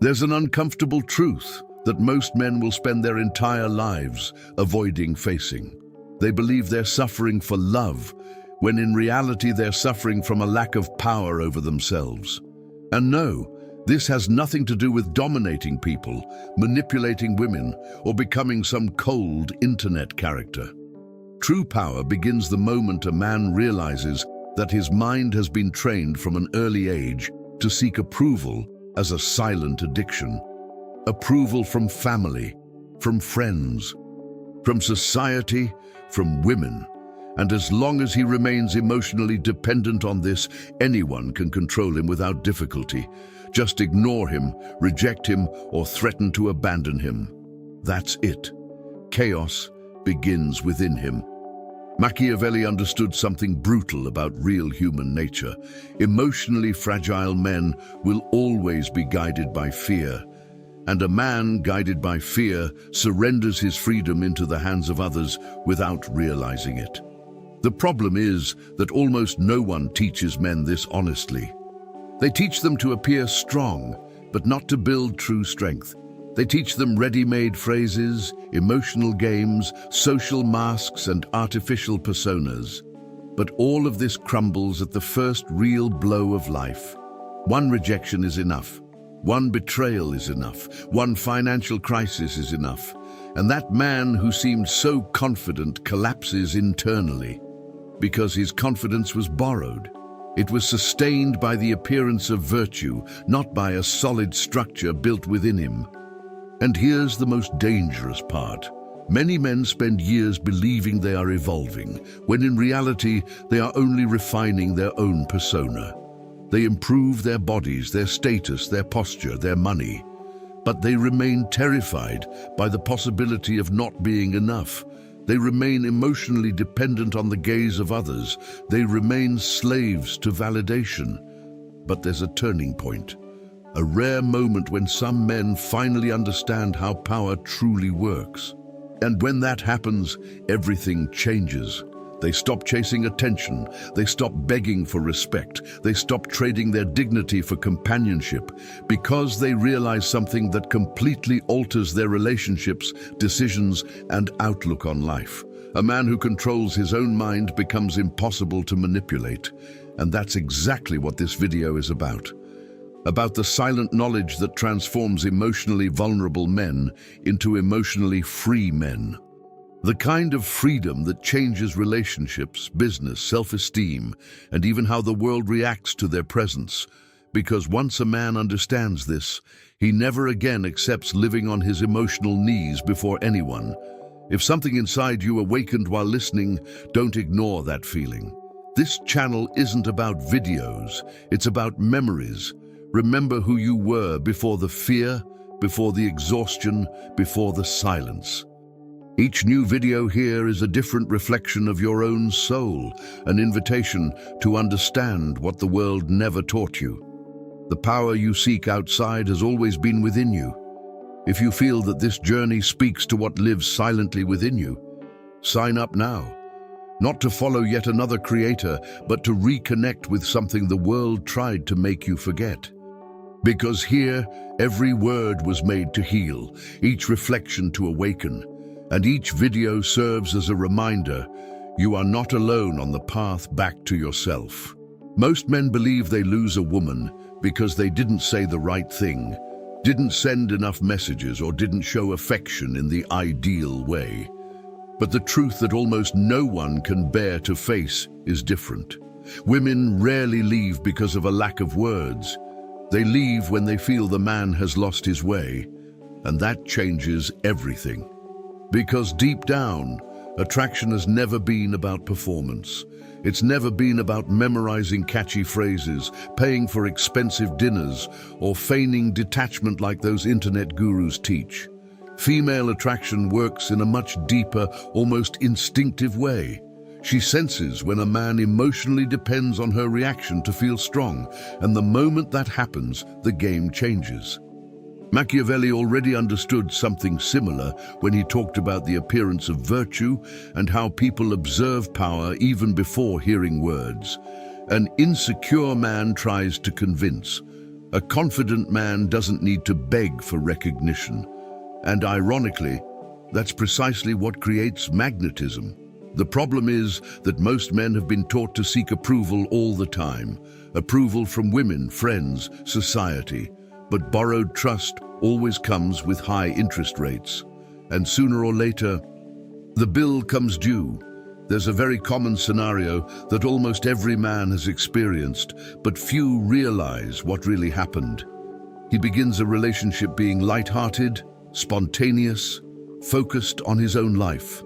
There's an uncomfortable truth that most men will spend their entire lives avoiding facing. They believe they're suffering for love, when in reality they're suffering from a lack of power over themselves. And no, this has nothing to do with dominating people, manipulating women, or becoming some cold internet character. True power begins the moment a man realizes that his mind has been trained from an early age to seek approval as a silent addiction. Approval from family, from friends, from society, from women. And as long as he remains emotionally dependent on this, anyone can control him without difficulty. Just ignore him, reject him, or threaten to abandon him. That's it. Chaos begins within him. Machiavelli understood something brutal about real human nature. Emotionally fragile men will always be guided by fear. And a man guided by fear surrenders his freedom into the hands of others without realizing it. The problem is that almost no one teaches men this honestly. They teach them to appear strong, but not to build true strength. They teach them ready-made phrases, emotional games, social masks, and artificial personas. But all of this crumbles at the first real blow of life. One rejection is enough. One betrayal is enough. One financial crisis is enough. And that man who seemed so confident collapses internally because his confidence was borrowed. It was sustained by the appearance of virtue, not by a solid structure built within him. And here's the most dangerous part. Many men spend years believing they are evolving, when in reality they are only refining their own persona. They improve their bodies, their status, their posture, their money. But they remain terrified by the possibility of not being enough. They remain emotionally dependent on the gaze of others. They remain slaves to validation. But there's a turning point, a rare moment when some men finally understand how power truly works. And when that happens, everything changes. They stop chasing attention. They stop begging for respect. They stop trading their dignity for companionship because they realize something that completely alters their relationships, decisions, and outlook on life. A man who controls his own mind becomes impossible to manipulate. And that's exactly what this video is about. About the silent knowledge that transforms emotionally vulnerable men into emotionally free men. The kind of freedom that changes relationships, business, self-esteem, and even how the world reacts to their presence. Because once a man understands this, he never again accepts living on his emotional knees before anyone. If something inside you awakened while listening, don't ignore that feeling. This channel isn't about videos, it's about memories. Remember who you were before the fear, before the exhaustion, before the silence. Each new video here is a different reflection of your own soul, an invitation to understand what the world never taught you. The power you seek outside has always been within you. If you feel that this journey speaks to what lives silently within you, sign up now. Not to follow yet another creator, but to reconnect with something the world tried to make you forget. Because here, every word was made to heal, each reflection to awaken. And each video serves as a reminder, you are not alone on the path back to yourself. Most men believe they lose a woman because they didn't say the right thing, didn't send enough messages, or didn't show affection in the ideal way. But the truth that almost no one can bear to face is different. Women rarely leave because of a lack of words. They leave when they feel the man has lost his way, and that changes everything. Because deep down, attraction has never been about performance. It's never been about memorizing catchy phrases, paying for expensive dinners, or feigning detachment like those internet gurus teach. Female attraction works in a much deeper, almost instinctive way. She senses when a man emotionally depends on her reaction to feel strong, and the moment that happens, the game changes. Machiavelli already understood something similar when he talked about the appearance of virtue and how people observe power even before hearing words. An insecure man tries to convince. A confident man doesn't need to beg for recognition. And ironically, that's precisely what creates magnetism. The problem is that most men have been taught to seek approval all the time. Approval from women, friends, society. But borrowed trust always comes with high interest rates. And sooner or later, the bill comes due. There's a very common scenario that almost every man has experienced, but few realize what really happened. He begins a relationship being light-hearted, spontaneous, focused on his own life.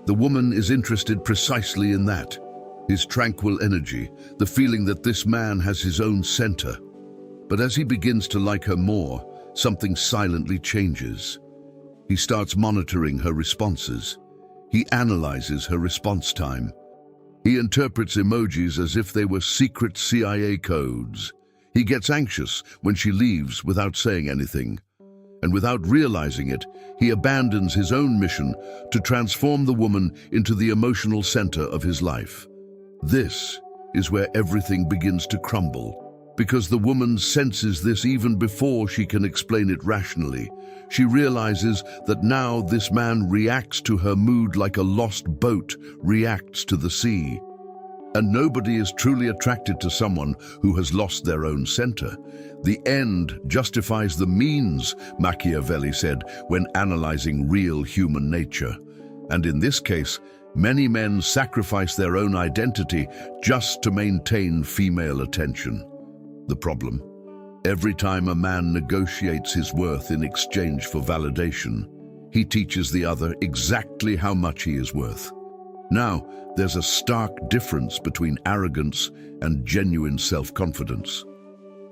The woman is interested precisely in that, his tranquil energy, the feeling that this man has his own center. But as he begins to like her more, something silently changes. He starts monitoring her responses. He analyzes her response time. He interprets emojis as if they were secret CIA codes. He gets anxious when she leaves without saying anything. And without realizing it, he abandons his own mission to transform the woman into the emotional center of his life. This is where everything begins to crumble, because the woman senses this even before she can explain it rationally. She realizes that now this man reacts to her mood like a lost boat reacts to the sea. And nobody is truly attracted to someone who has lost their own center. The end justifies the means, Machiavelli said when analyzing real human nature. And in this case, many men sacrifice their own identity just to maintain female attention. The problem: every time a man negotiates his worth in exchange for validation, he teaches the other exactly how much he is worth. Now, there's a stark difference between arrogance and genuine self-confidence.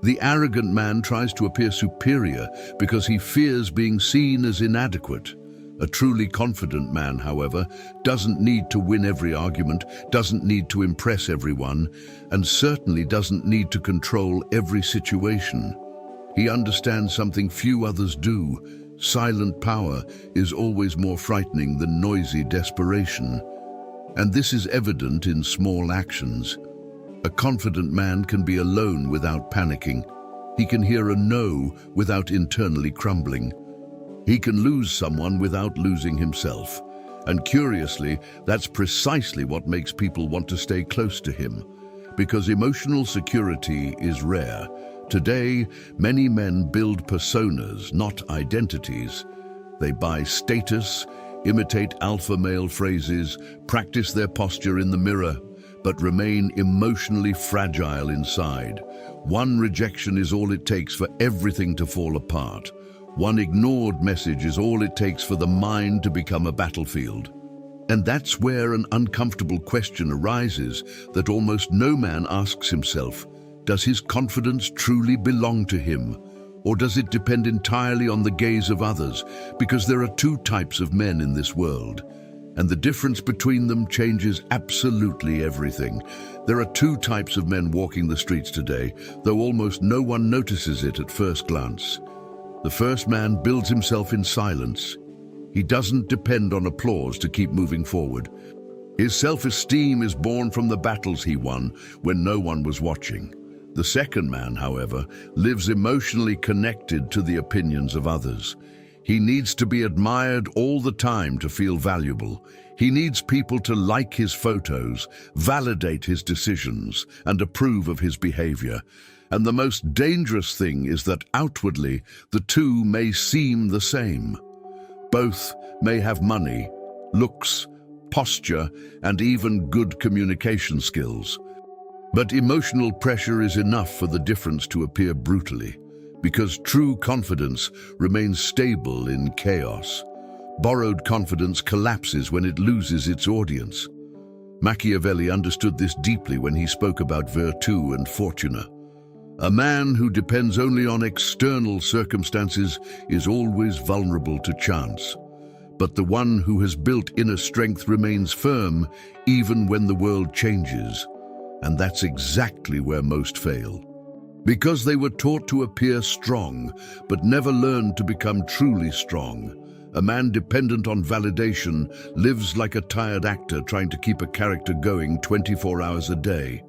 The arrogant man tries to appear superior because he fears being seen as inadequate. A truly confident man, however, doesn't need to win every argument, doesn't need to impress everyone, and certainly doesn't need to control every situation. He understands something few others do. Silent power is always more frightening than noisy desperation. And this is evident in small actions. A confident man can be alone without panicking. He can hear a no without internally crumbling. He can lose someone without losing himself. And curiously, that's precisely what makes people want to stay close to him. Because emotional security is rare. Today, many men build personas, not identities. They buy status, imitate alpha male phrases, practice their posture in the mirror, but remain emotionally fragile inside. One rejection is all it takes for everything to fall apart. One ignored message is all it takes for the mind to become a battlefield. And that's where an uncomfortable question arises that almost no man asks himself. Does his confidence truly belong to him? Or does it depend entirely on the gaze of others? Because there are two types of men in this world, and the difference between them changes absolutely everything. There are two types of men walking the streets today, though almost no one notices it at first glance. The first man builds himself in silence. He doesn't depend on applause to keep moving forward. His self-esteem is born from the battles he won when no one was watching. The second man, however, lives emotionally connected to the opinions of others. He needs to be admired all the time to feel valuable. He needs people to like his photos, validate his decisions, and approve of his behavior. And the most dangerous thing is that outwardly, the two may seem the same. Both may have money, looks, posture, and even good communication skills. But emotional pressure is enough for the difference to appear brutally, because true confidence remains stable in chaos. Borrowed confidence collapses when it loses its audience. Machiavelli understood this deeply when he spoke about virtù and fortuna. A man who depends only on external circumstances is always vulnerable to chance. But the one who has built inner strength remains firm even when the world changes. And that's exactly where most fail. Because they were taught to appear strong, but never learned to become truly strong. A man dependent on validation lives like a tired actor trying to keep a character going 24 hours a day.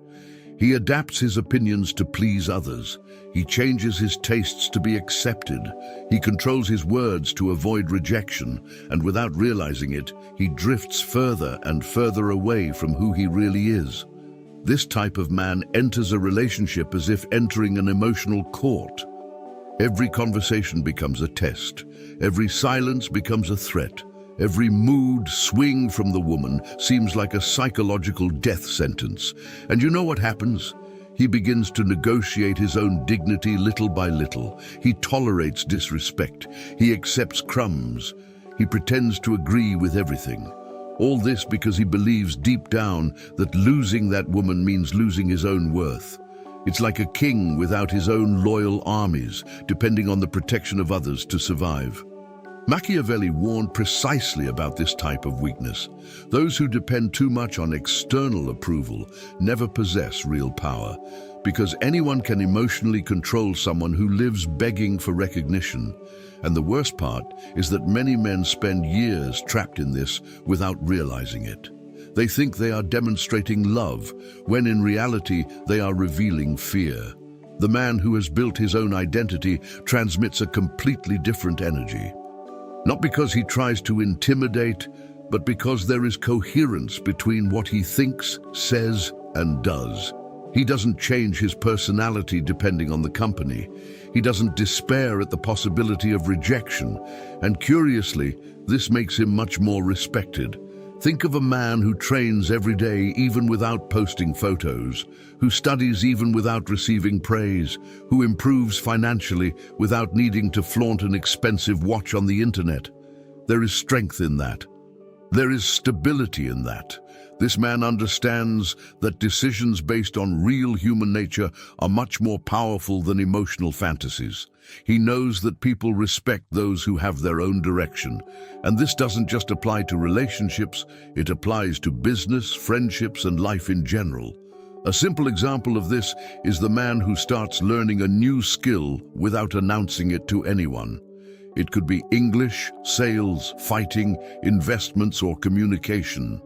He adapts his opinions to please others. He changes his tastes to be accepted. He controls his words to avoid rejection, and without realizing it, he drifts further and further away from who he really is. This type of man enters a relationship as if entering an emotional court. Every conversation becomes a test. Every silence becomes a threat. Every mood swing from the woman seems like a psychological death sentence. And you know what happens? He begins to negotiate his own dignity little by little. He tolerates disrespect. He accepts crumbs. He pretends to agree with everything. All this because he believes deep down that losing that woman means losing his own worth. It's like a king without his own loyal armies, depending on the protection of others to survive. Machiavelli warned precisely about this type of weakness. Those who depend too much on external approval never possess real power, because anyone can emotionally control someone who lives begging for recognition. And the worst part is that many men spend years trapped in this without realizing it. They think they are demonstrating love, when in reality they are revealing fear. The man who has built his own identity transmits a completely different energy. Not because he tries to intimidate, but because there is coherence between what he thinks, says, and does. He doesn't change his personality depending on the company. He doesn't despair at the possibility of rejection, and curiously, this makes him much more respected. Think of a man who trains every day even without posting photos, who studies even without receiving praise, who improves financially without needing to flaunt an expensive watch on the internet. There is strength in that. There is stability in that. This man understands that decisions based on real human nature are much more powerful than emotional fantasies. He knows that people respect those who have their own direction. And this doesn't just apply to relationships, it applies to business, friendships, and life in general. A simple example of this is the man who starts learning a new skill without announcing it to anyone. It could be English, sales, fighting, investments, or communication.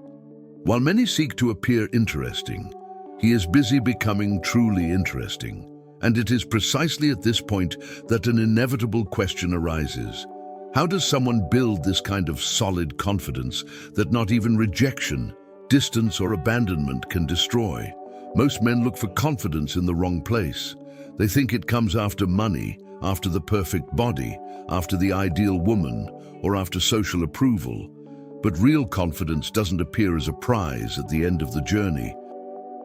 While many seek to appear interesting, he is busy becoming truly interesting. And it is precisely at this point that an inevitable question arises. How does someone build this kind of solid confidence that not even rejection, distance, or abandonment can destroy? Most men look for confidence in the wrong place. They think it comes after money, after the perfect body, after the ideal woman, or after social approval. But real confidence doesn't appear as a prize at the end of the journey.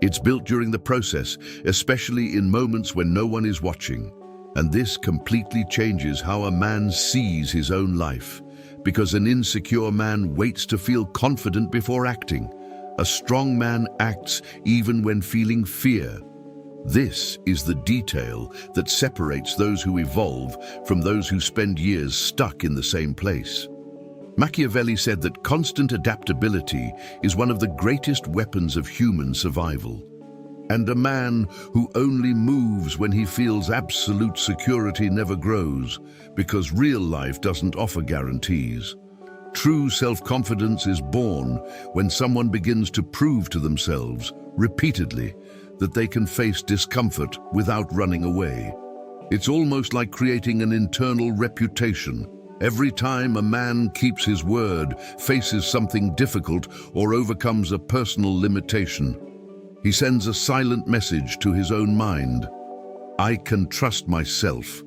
It's built during the process, especially in moments when no one is watching. And this completely changes how a man sees his own life, because an insecure man waits to feel confident before acting. A strong man acts even when feeling fear. This is the detail that separates those who evolve from those who spend years stuck in the same place. Machiavelli said that constant adaptability is one of the greatest weapons of human survival. And a man who only moves when he feels absolute security never grows, because real life doesn't offer guarantees. True self-confidence is born when someone begins to prove to themselves, repeatedly, that they can face discomfort without running away. It's almost like creating an internal reputation. Every time a man keeps his word, faces something difficult, or overcomes a personal limitation, he sends a silent message to his own mind. I can trust myself.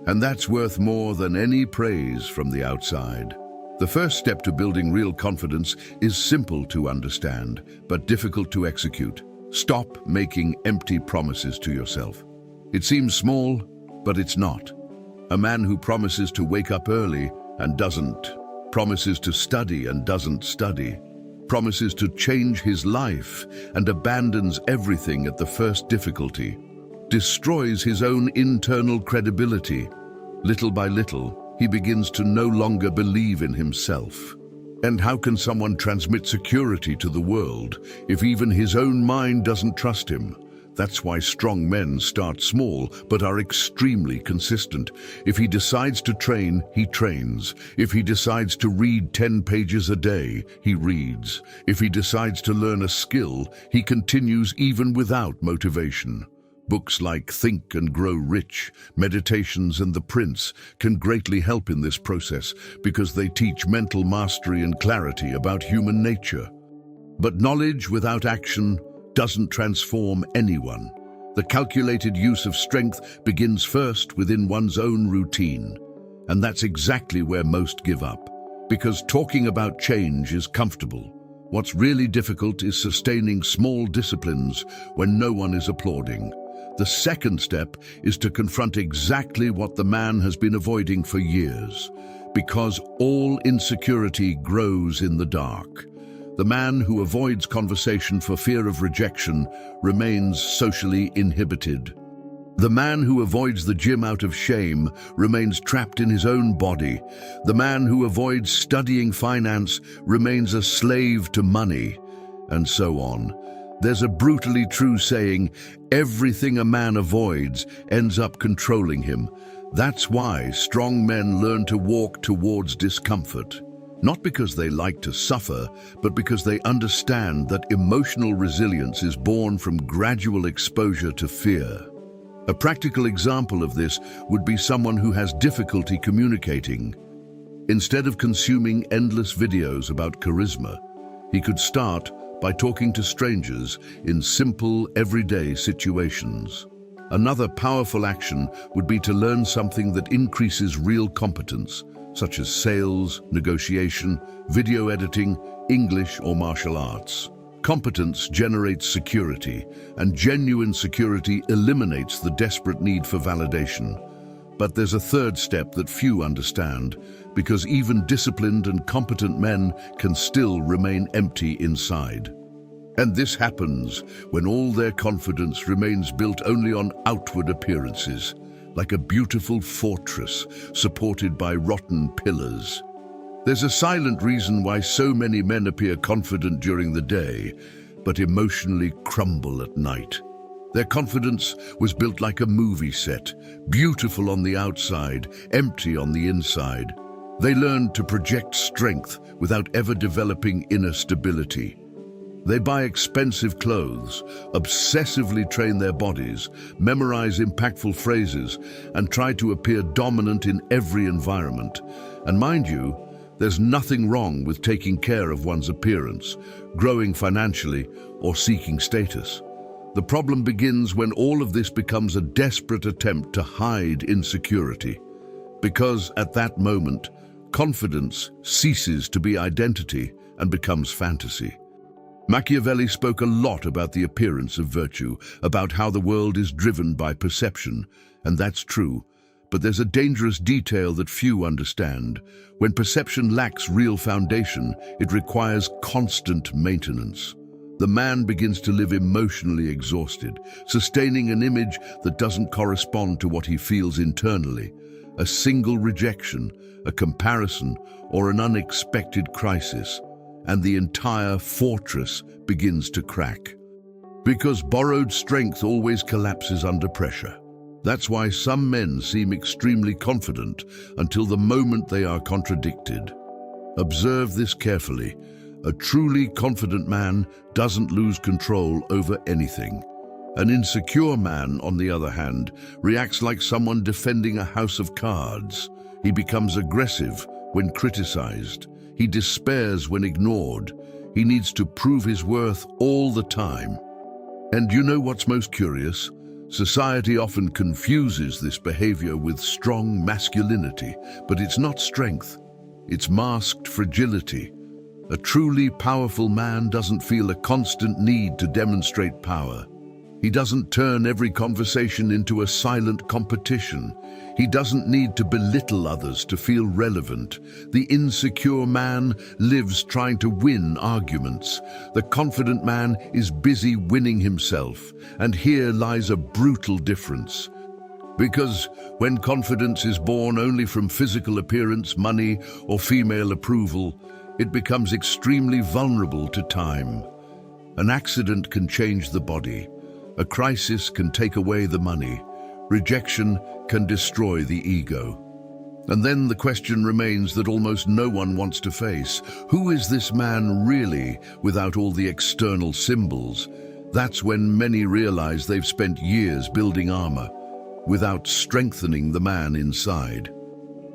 And that's worth more than any praise from the outside. The first step to building real confidence is simple to understand, but difficult to execute. Stop making empty promises to yourself. It seems small, but it's not. A man who promises to wake up early and doesn't, promises to study and doesn't study, promises to change his life and abandons everything at the first difficulty, destroys his own internal credibility. Little by little, he begins to no longer believe in himself. And how can someone transmit security to the world if even his own mind doesn't trust him? That's why strong men start small but are extremely consistent. If he decides to train, he trains. If he decides to read 10 pages a day, he reads. If he decides to learn a skill, he continues even without motivation. Books like Think and Grow Rich, Meditations, and The Prince can greatly help in this process because they teach mental mastery and clarity about human nature. But knowledge without action doesn't transform anyone. The calculated use of strength begins first within one's own routine. And that's exactly where most give up. Because talking about change is comfortable. What's really difficult is sustaining small disciplines when no one is applauding. The second step is to confront exactly what the man has been avoiding for years. Because all insecurity grows in the dark. The man who avoids conversation for fear of rejection remains socially inhibited. The man who avoids the gym out of shame remains trapped in his own body. The man who avoids studying finance remains a slave to money, and so on. There's a brutally true saying, everything a man avoids ends up controlling him. That's why strong men learn to walk towards discomfort. Not because they like to suffer, but because they understand that emotional resilience is born from gradual exposure to fear. A practical example of this would be someone who has difficulty communicating. Instead of consuming endless videos about charisma, he could start by talking to strangers in simple, everyday situations. Another powerful action would be to learn something that increases real competence, such as sales, negotiation, video editing, English, or martial arts. Competence generates security, and genuine security eliminates the desperate need for validation. But there's a third step that few understand, because even disciplined and competent men can still remain empty inside. And this happens when all their confidence remains built only on outward appearances, like a beautiful fortress supported by rotten pillars. There's a silent reason why so many men appear confident during the day, but emotionally crumble at night. Their confidence was built like a movie set, beautiful on the outside, empty on the inside. They learned to project strength without ever developing inner stability. They buy expensive clothes, obsessively train their bodies, memorize impactful phrases, and try to appear dominant in every environment. And mind you, there's nothing wrong with taking care of one's appearance, growing financially, or seeking status. The problem begins when all of this becomes a desperate attempt to hide insecurity. Because at that moment, confidence ceases to be identity and becomes fantasy. Machiavelli spoke a lot about the appearance of virtue, about how the world is driven by perception, and that's true. But there's a dangerous detail that few understand. When perception lacks real foundation, it requires constant maintenance. The man begins to live emotionally exhausted, sustaining an image that doesn't correspond to what he feels internally. A single rejection, a comparison, or an unexpected crisis, and the entire fortress begins to crack. Because borrowed strength always collapses under pressure. That's why some men seem extremely confident until the moment they are contradicted. Observe this carefully. A truly confident man doesn't lose control over anything. An insecure man, on the other hand, reacts like someone defending a house of cards. He becomes aggressive when criticized. He despairs when ignored. He needs to prove his worth all the time. And you know what's most curious? Society often confuses this behavior with strong masculinity, but it's not strength. It's masked fragility. A truly powerful man doesn't feel a constant need to demonstrate power. He doesn't turn every conversation into a silent competition. He doesn't need to belittle others to feel relevant. The insecure man lives trying to win arguments. The confident man is busy winning himself. And here lies a brutal difference. Because when confidence is born only from physical appearance, money, or female approval, it becomes extremely vulnerable to time. An accident can change the body. A crisis can take away the money. Rejection can destroy the ego. And then the question remains that almost no one wants to face. Who is this man really without all the external symbols? That's when many realize they've spent years building armor without strengthening the man inside.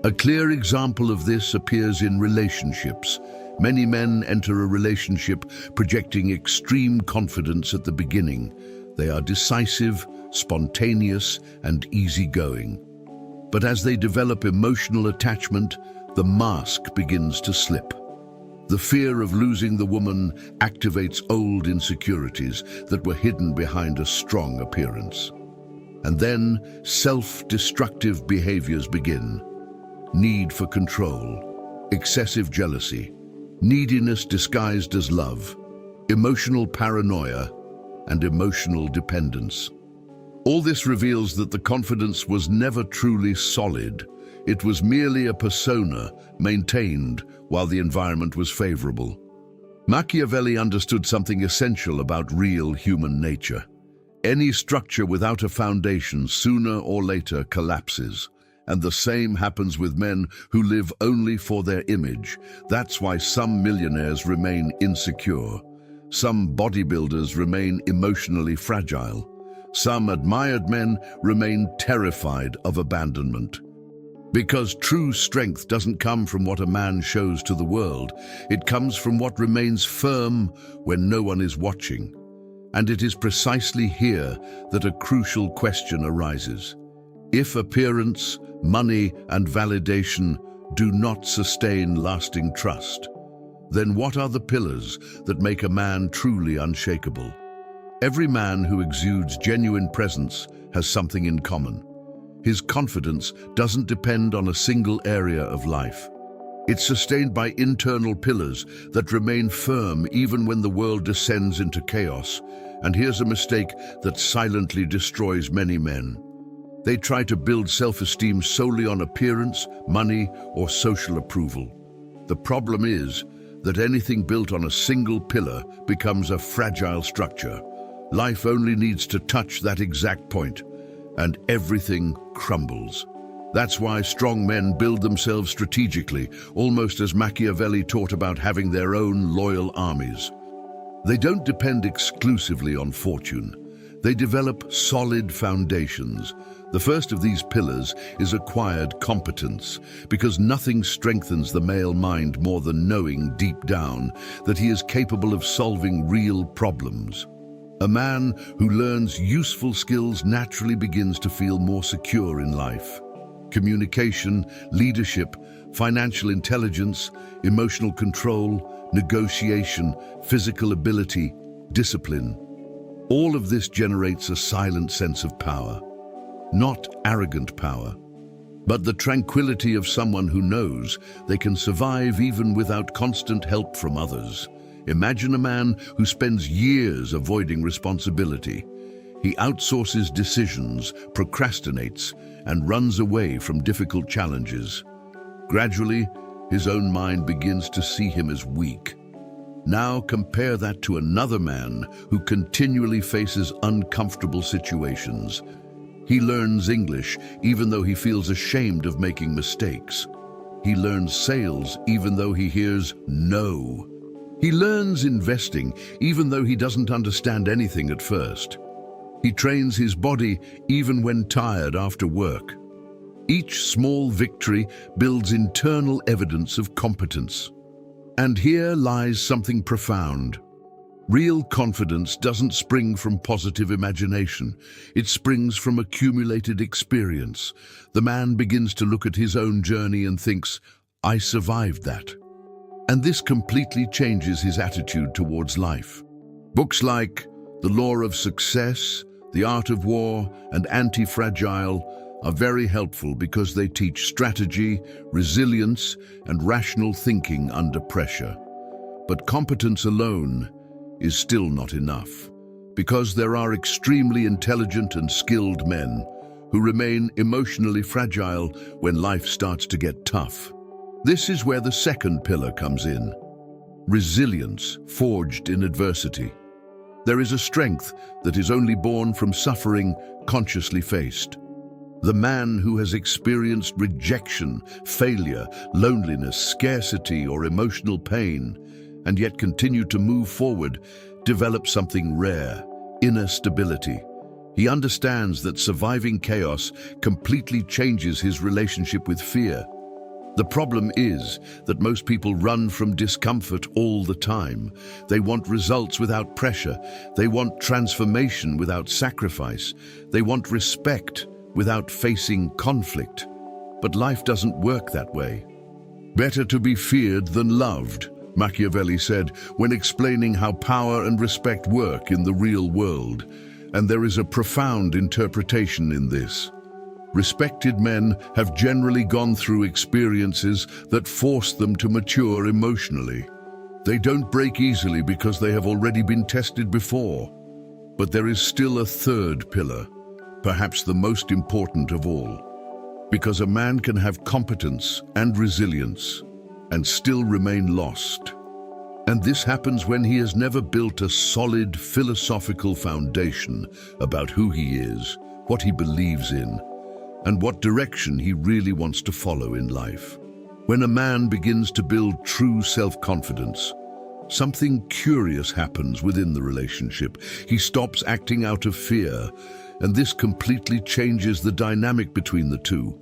A clear example of this appears in relationships. Many men enter a relationship projecting extreme confidence at the beginning. They are decisive, spontaneous, and easygoing. But as they develop emotional attachment, the mask begins to slip. The fear of losing the woman activates old insecurities that were hidden behind a strong appearance. And then self-destructive behaviors begin. Need for control, excessive jealousy, neediness disguised as love, emotional paranoia, and emotional dependence. All this reveals that the confidence was never truly solid. It was merely a persona maintained while the environment was favorable. Machiavelli understood something essential about real human nature. Any structure without a foundation sooner or later collapses. And the same happens with men who live only for their image. That's why some millionaires remain insecure. Some bodybuilders remain emotionally fragile. Some admired men remain terrified of abandonment. Because true strength doesn't come from what a man shows to the world. It comes from what remains firm when no one is watching. And it is precisely here that a crucial question arises. If appearance, money, and validation do not sustain lasting trust, then what are the pillars that make a man truly unshakable? Every man who exudes genuine presence has something in common. His confidence doesn't depend on a single area of life. It's sustained by internal pillars that remain firm even when the world descends into chaos. And here's a mistake that silently destroys many men. They try to build self-esteem solely on appearance, money, or social approval. The problem is that anything built on a single pillar becomes a fragile structure. Life only needs to touch that exact point, and everything crumbles. That's why strong men build themselves strategically, almost as Machiavelli taught about having their own loyal armies. They don't depend exclusively on fortune. They develop solid foundations. The first of these pillars is acquired competence, because nothing strengthens the male mind more than knowing deep down that he is capable of solving real problems. A man who learns useful skills naturally begins to feel more secure in life. Communication, leadership, financial intelligence, emotional control, negotiation, physical ability, discipline. All of this generates a silent sense of power. Not arrogant power, but the tranquility of someone who knows they can survive even without constant help from others. Imagine a man who spends years avoiding responsibility. He outsources decisions, procrastinates, and runs away from difficult challenges. Gradually, his own mind begins to see him as weak. Now compare that to another man who continually faces uncomfortable situations. He learns English even though he feels ashamed of making mistakes. He learns sales even though he hears no. He learns investing even though he doesn't understand anything at first. He trains his body even when tired after work. Each small victory builds internal evidence of competence. And here lies something profound. Real confidence doesn't spring from positive imagination. It springs from accumulated experience. The man begins to look at his own journey and thinks, "I survived that." And this completely changes his attitude towards life. Books like The Law of Success, The Art of War, and Anti-Fragile are very helpful because they teach strategy, resilience, and rational thinking under pressure. But competence alone is still not enough, because there are extremely intelligent and skilled men who remain emotionally fragile when life starts to get tough. This is where the second pillar comes in: resilience forged in adversity. There is a strength that is only born from suffering consciously faced. The man who has experienced rejection, failure, loneliness, scarcity, or emotional pain, and yet continued to move forward, develops something rare: inner stability. He understands that surviving chaos completely changes his relationship with fear. The problem is that most people run from discomfort all the time. They want results without pressure. They want transformation without sacrifice. They want respect without facing conflict. But life doesn't work that way. Better to be feared than loved, Machiavelli said when explaining how power and respect work in the real world. And there is a profound interpretation in this. Respected men have generally gone through experiences that force them to mature emotionally. They don't break easily because they have already been tested before. But there is still a third pillar, perhaps the most important of all. Because a man can have competence and resilience and still remain lost. And this happens when he has never built a solid philosophical foundation about who he is, what he believes in, and what direction he really wants to follow in life. When a man begins to build true self-confidence, something curious happens within the relationship. He stops acting out of fear, and this completely changes the dynamic between the two.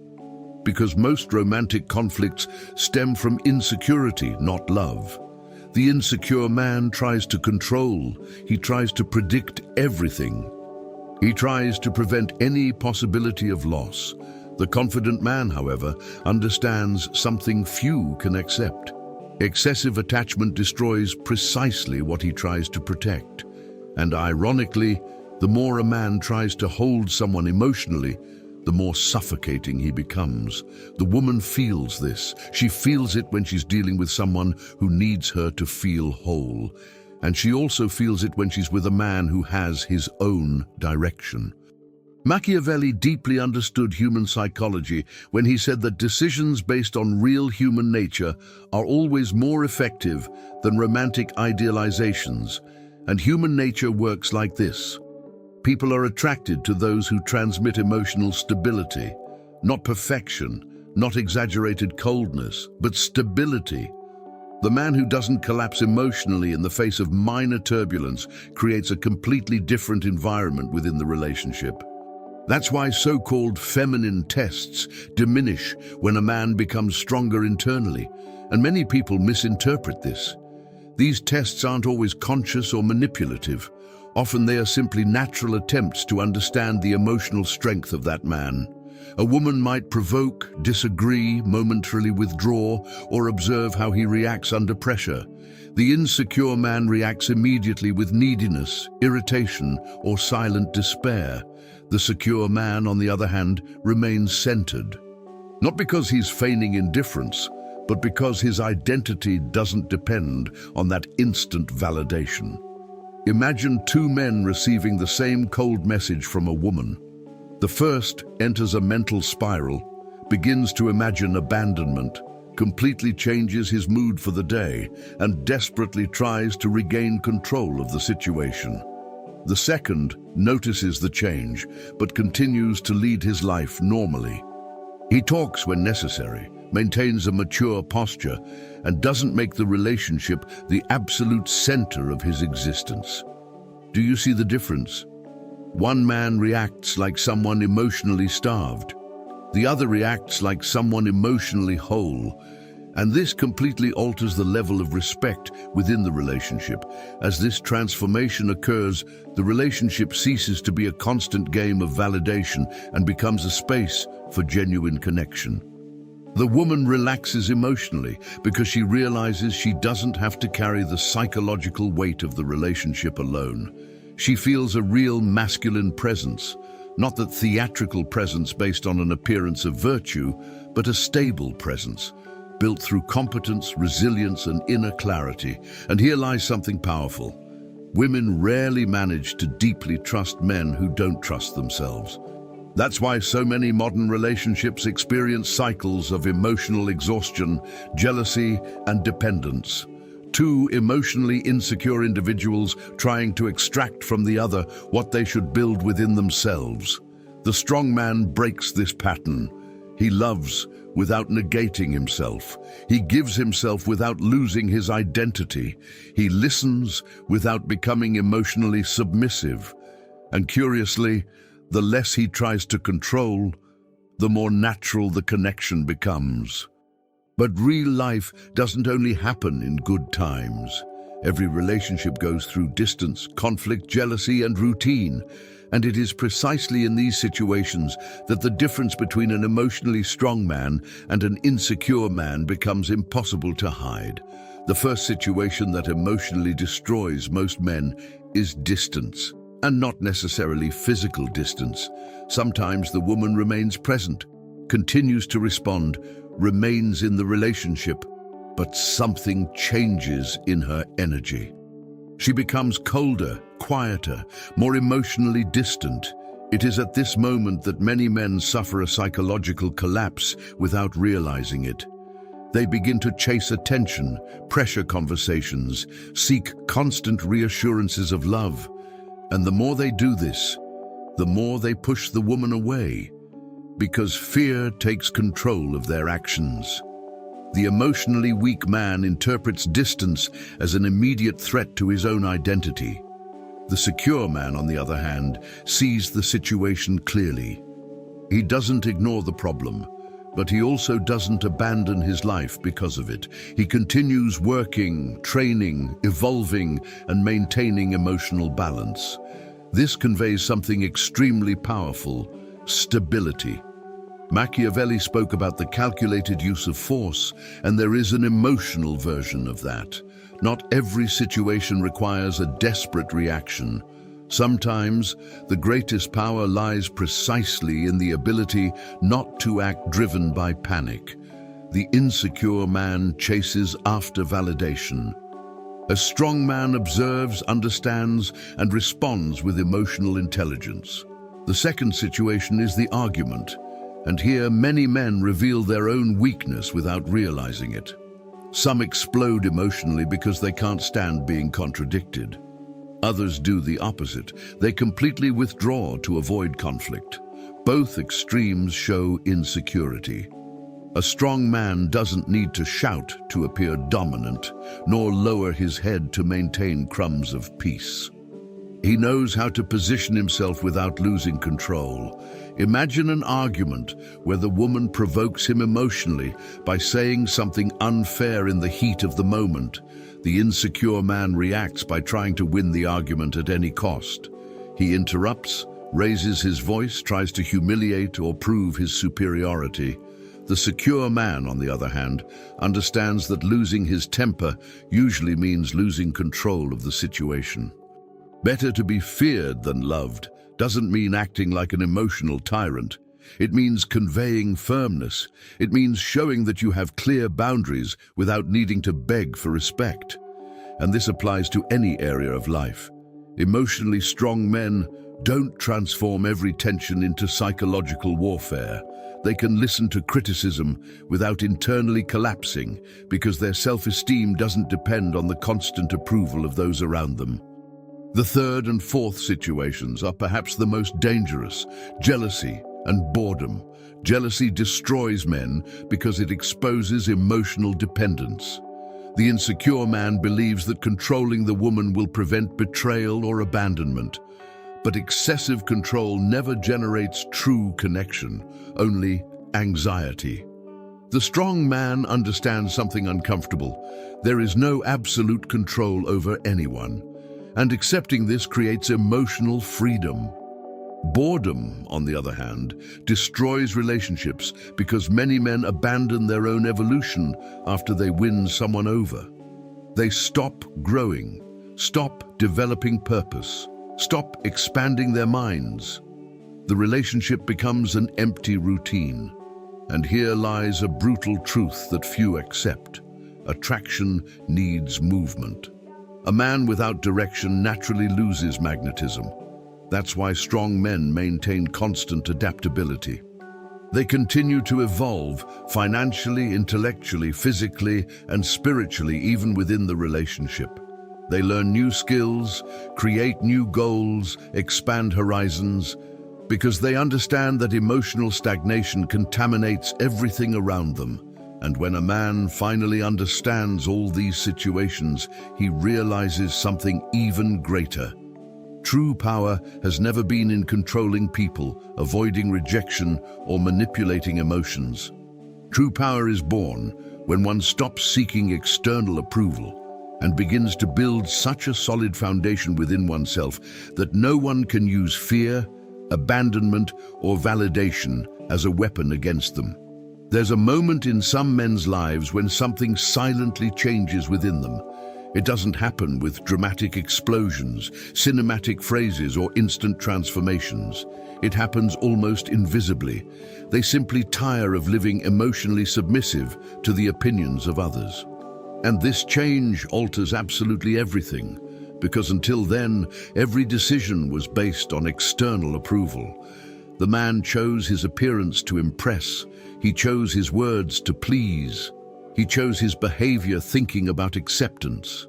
Because most romantic conflicts stem from insecurity, not love. The insecure man tries to control. He tries to predict everything. He tries to prevent any possibility of loss. The confident man, however, understands something few can accept. Excessive attachment destroys precisely what he tries to protect. And ironically, the more a man tries to hold someone emotionally, the more suffocating he becomes. The woman feels this. She feels it when she's dealing with someone who needs her to feel whole. And she also feels it when she's with a man who has his own direction. Machiavelli deeply understood human psychology when he said that decisions based on real human nature are always more effective than romantic idealizations. And human nature works like this. People are attracted to those who transmit emotional stability, not perfection, not exaggerated coldness, but stability. The man who doesn't collapse emotionally in the face of minor turbulence creates a completely different environment within the relationship. That's why so-called feminine tests diminish when a man becomes stronger internally, and many people misinterpret this. These tests aren't always conscious or manipulative. Often they are simply natural attempts to understand the emotional strength of that man. A woman might provoke, disagree, momentarily withdraw, or observe how he reacts under pressure. The insecure man reacts immediately with neediness, irritation, or silent despair. The secure man, on the other hand, remains centered. Not because he's feigning indifference, but because his identity doesn't depend on that instant validation. Imagine two men receiving the same cold message from a woman. The first enters a mental spiral, begins to imagine abandonment, completely changes his mood for the day, and desperately tries to regain control of the situation. The second notices the change, but continues to lead his life normally. He talks when necessary, maintains a mature posture, and doesn't make the relationship the absolute center of his existence. Do you see the difference? One man reacts like someone emotionally starved. The other reacts like someone emotionally whole. And this completely alters the level of respect within the relationship. As this transformation occurs, the relationship ceases to be a constant game of validation and becomes a space for genuine connection. The woman relaxes emotionally because she realizes she doesn't have to carry the psychological weight of the relationship alone. She feels a real masculine presence, not that theatrical presence based on an appearance of virtue, but a stable presence, built through competence, resilience, and inner clarity. And here lies something powerful. Women rarely manage to deeply trust men who don't trust themselves. That's why so many modern relationships experience cycles of emotional exhaustion, jealousy, and dependence. Two emotionally insecure individuals trying to extract from the other what they should build within themselves. The strong man breaks this pattern. He loves without negating himself. He gives himself without losing his identity. He listens without becoming emotionally submissive. And curiously, the less he tries to control, the more natural the connection becomes. But real life doesn't only happen in good times. Every relationship goes through distance, conflict, jealousy, and routine. And it is precisely in these situations that the difference between an emotionally strong man and an insecure man becomes impossible to hide. The first situation that emotionally destroys most men is distance, and not necessarily physical distance. Sometimes the woman remains present, continues to respond, remains in the relationship, but something changes in her energy. She becomes colder, quieter, more emotionally distant. It is at this moment that many men suffer a psychological collapse without realizing it. They begin to chase attention, pressure conversations, seek constant reassurances of love. And the more they do this, the more they push the woman away, because fear takes control of their actions. The emotionally weak man interprets distance as an immediate threat to his own identity. The secure man, on the other hand, sees the situation clearly. He doesn't ignore the problem, but he also doesn't abandon his life because of it. He continues working, training, evolving, and maintaining emotional balance. This conveys something extremely powerful: stability. Machiavelli spoke about the calculated use of force, and there is an emotional version of that. Not every situation requires a desperate reaction. Sometimes, the greatest power lies precisely in the ability not to act driven by panic. The insecure man chases after validation. A strong man observes, understands, and responds with emotional intelligence. The second situation is the argument. And here many men reveal their own weakness without realizing it. Some explode emotionally because they can't stand being contradicted. Others do the opposite. They completely withdraw to avoid conflict. Both extremes show insecurity. A strong man doesn't need to shout to appear dominant, nor lower his head to maintain crumbs of peace. He knows how to position himself without losing control. Imagine an argument where the woman provokes him emotionally by saying something unfair in the heat of the moment. The insecure man reacts by trying to win the argument at any cost. He interrupts, raises his voice, tries to humiliate or prove his superiority. The secure man, on the other hand, understands that losing his temper usually means losing control of the situation. Better to be feared than loved doesn't mean acting like an emotional tyrant. It means conveying firmness. It means showing that you have clear boundaries without needing to beg for respect. And this applies to any area of life. Emotionally strong men don't transform every tension into psychological warfare. They can listen to criticism without internally collapsing because their self-esteem doesn't depend on the constant approval of those around them. The third and fourth situations are perhaps the most dangerous: jealousy and boredom. Jealousy destroys men because it exposes emotional dependence. The insecure man believes that controlling the woman will prevent betrayal or abandonment. But excessive control never generates true connection, only anxiety. The strong man understands something uncomfortable. There is no absolute control over anyone, and accepting this creates emotional freedom. Boredom, on the other hand, destroys relationships because many men abandon their own evolution after they win someone over. They stop growing, stop developing purpose, stop expanding their minds. The relationship becomes an empty routine. And here lies a brutal truth that few accept. Attraction needs movement. A man without direction naturally loses magnetism. That's why strong men maintain constant adaptability. They continue to evolve financially, intellectually, physically, and spiritually, even within the relationship. They learn new skills, create new goals, expand horizons, because they understand that emotional stagnation contaminates everything around them. And when a man finally understands all these situations, he realizes something even greater. True power has never been in controlling people, avoiding rejection, or manipulating emotions. True power is born when one stops seeking external approval and begins to build such a solid foundation within oneself that no one can use fear, abandonment, or validation as a weapon against them. There's a moment in some men's lives when something silently changes within them. It doesn't happen with dramatic explosions, cinematic phrases, or instant transformations. It happens almost invisibly. They simply tire of living emotionally submissive to the opinions of others. And this change alters absolutely everything, because until then, every decision was based on external approval. The man chose his appearance to impress. He chose his words to please. He chose his behavior thinking about acceptance.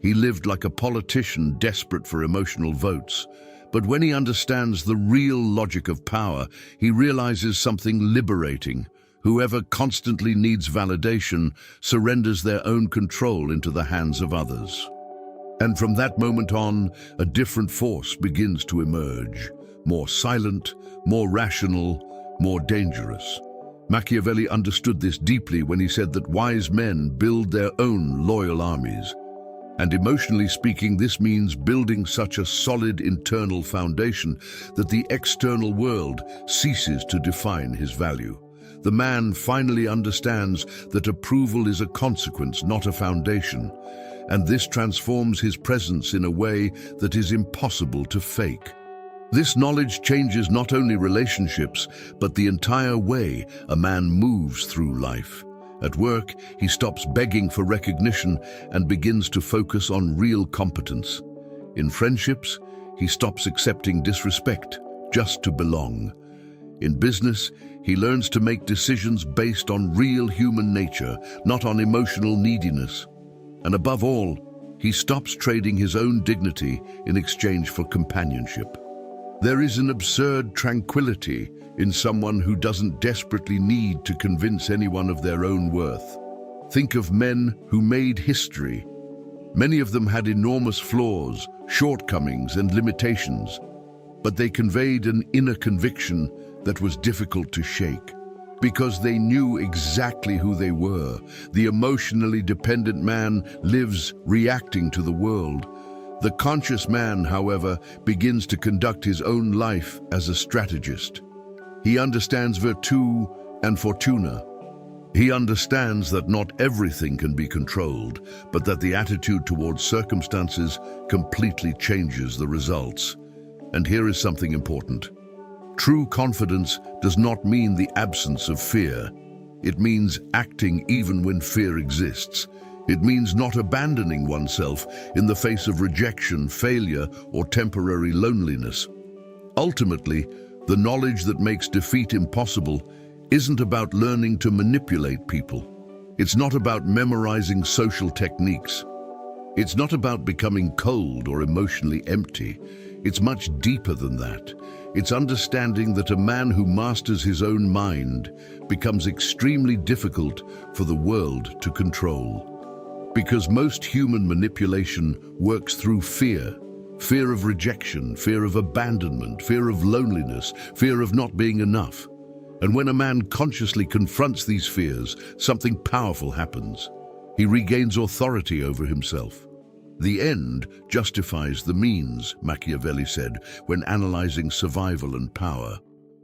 He lived like a politician desperate for emotional votes. But when he understands the real logic of power, he realizes something liberating. Whoever constantly needs validation surrenders their own control into the hands of others. And from that moment on, a different force begins to emerge. More silent, more rational, more dangerous. Machiavelli understood this deeply when he said that wise men build their own loyal armies. And emotionally speaking, this means building such a solid internal foundation that the external world ceases to define his value. The man finally understands that approval is a consequence, not a foundation, and this transforms his presence in a way that is impossible to fake. This knowledge changes not only relationships, but the entire way a man moves through life. At work, he stops begging for recognition and begins to focus on real competence. In friendships, he stops accepting disrespect just to belong. In business, he learns to make decisions based on real human nature, not on emotional neediness. And above all, he stops trading his own dignity in exchange for companionship. There is an absurd tranquility in someone who doesn't desperately need to convince anyone of their own worth. Think of men who made history. Many of them had enormous flaws, shortcomings, and limitations, but they conveyed an inner conviction that was difficult to shake, because they knew exactly who they were. The emotionally dependent man lives reacting to the world. The conscious man, however, begins to conduct his own life as a strategist. He understands virtù and fortuna. He understands that not everything can be controlled, but that the attitude towards circumstances completely changes the results. And here is something important. True confidence does not mean the absence of fear. It means acting even when fear exists. It means not abandoning oneself in the face of rejection, failure, or temporary loneliness. Ultimately, the knowledge that makes defeat impossible isn't about learning to manipulate people. It's not about memorizing social techniques. It's not about becoming cold or emotionally empty. It's much deeper than that. It's understanding that a man who masters his own mind becomes extremely difficult for the world to control. Because most human manipulation works through fear. Fear of rejection, fear of abandonment, fear of loneliness, fear of not being enough. And when a man consciously confronts these fears, something powerful happens. He regains authority over himself. The end justifies the means, Machiavelli said, when analyzing survival and power.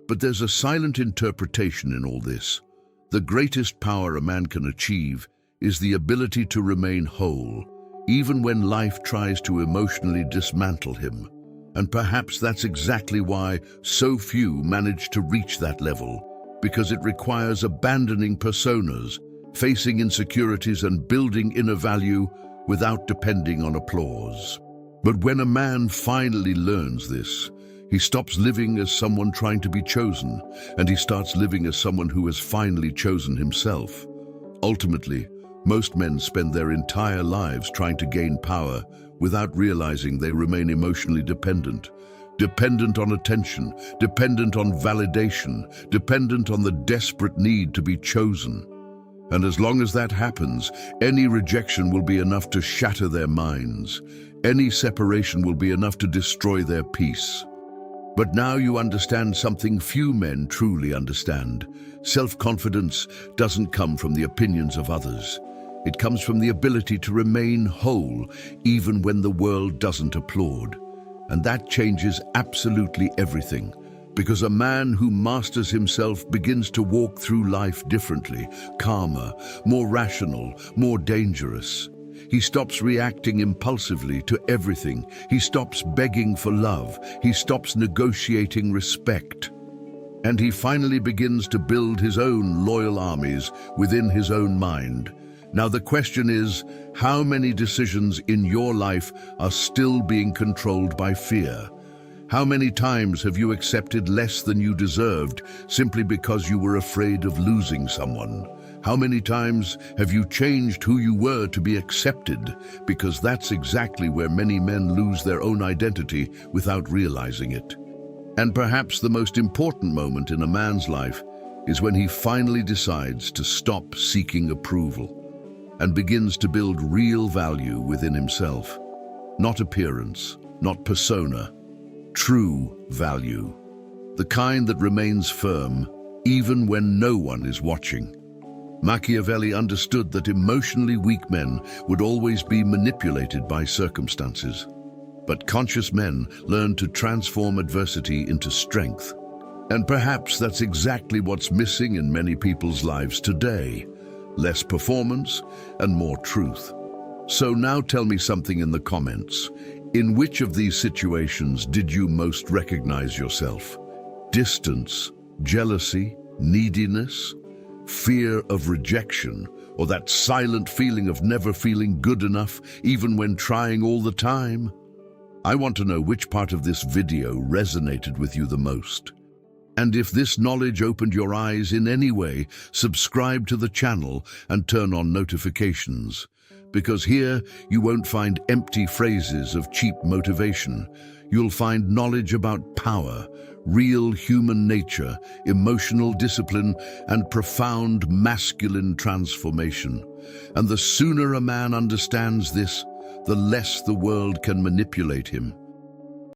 But there's a silent interpretation in all this. The greatest power a man can achieve is the ability to remain whole, even when life tries to emotionally dismantle him. And perhaps that's exactly why so few manage to reach that level, because it requires abandoning personas, facing insecurities, and building inner value without depending on applause. But when a man finally learns this, He stops living as someone trying to be chosen, and he starts living as someone who has finally chosen himself. Ultimately, most men spend their entire lives trying to gain power without realizing they remain emotionally dependent. Dependent on attention, dependent on validation, dependent on the desperate need to be chosen. And as long as that happens, any rejection will be enough to shatter their minds. Any separation will be enough to destroy their peace. But now you understand something few men truly understand. Self-confidence doesn't come from the opinions of others. It comes from the ability to remain whole, even when the world doesn't applaud. And that changes absolutely everything, because a man who masters himself begins to walk through life differently, calmer, more rational, more dangerous. He stops reacting impulsively to everything. He stops begging for love. He stops negotiating respect. And he finally begins to build his own loyal armies within his own mind. Now the question is, how many decisions in your life are still being controlled by fear? How many times have you accepted less than you deserved simply because you were afraid of losing someone? How many times have you changed who you were to be accepted? Because that's exactly where many men lose their own identity without realizing it. And perhaps the most important moment in a man's life is when he finally decides to stop seeking approval and begins to build real value within himself. Not appearance, not persona, true value. The kind that remains firm even when no one is watching. Machiavelli understood that emotionally weak men would always be manipulated by circumstances. But conscious men learn to transform adversity into strength. And perhaps that's exactly what's missing in many people's lives today. Less performance and more truth. So now tell me something in the comments. In which of these situations did you most recognize yourself? Distance, jealousy, neediness, fear of rejection, or that silent feeling of never feeling good enough even when trying all the time? I want to know which part of this video resonated with you the most. And if this knowledge opened your eyes in any way, subscribe to the channel and turn on notifications. Because here you won't find empty phrases of cheap motivation. You'll find knowledge about power, real human nature, emotional discipline, and profound masculine transformation. And the sooner a man understands this, the less the world can manipulate him.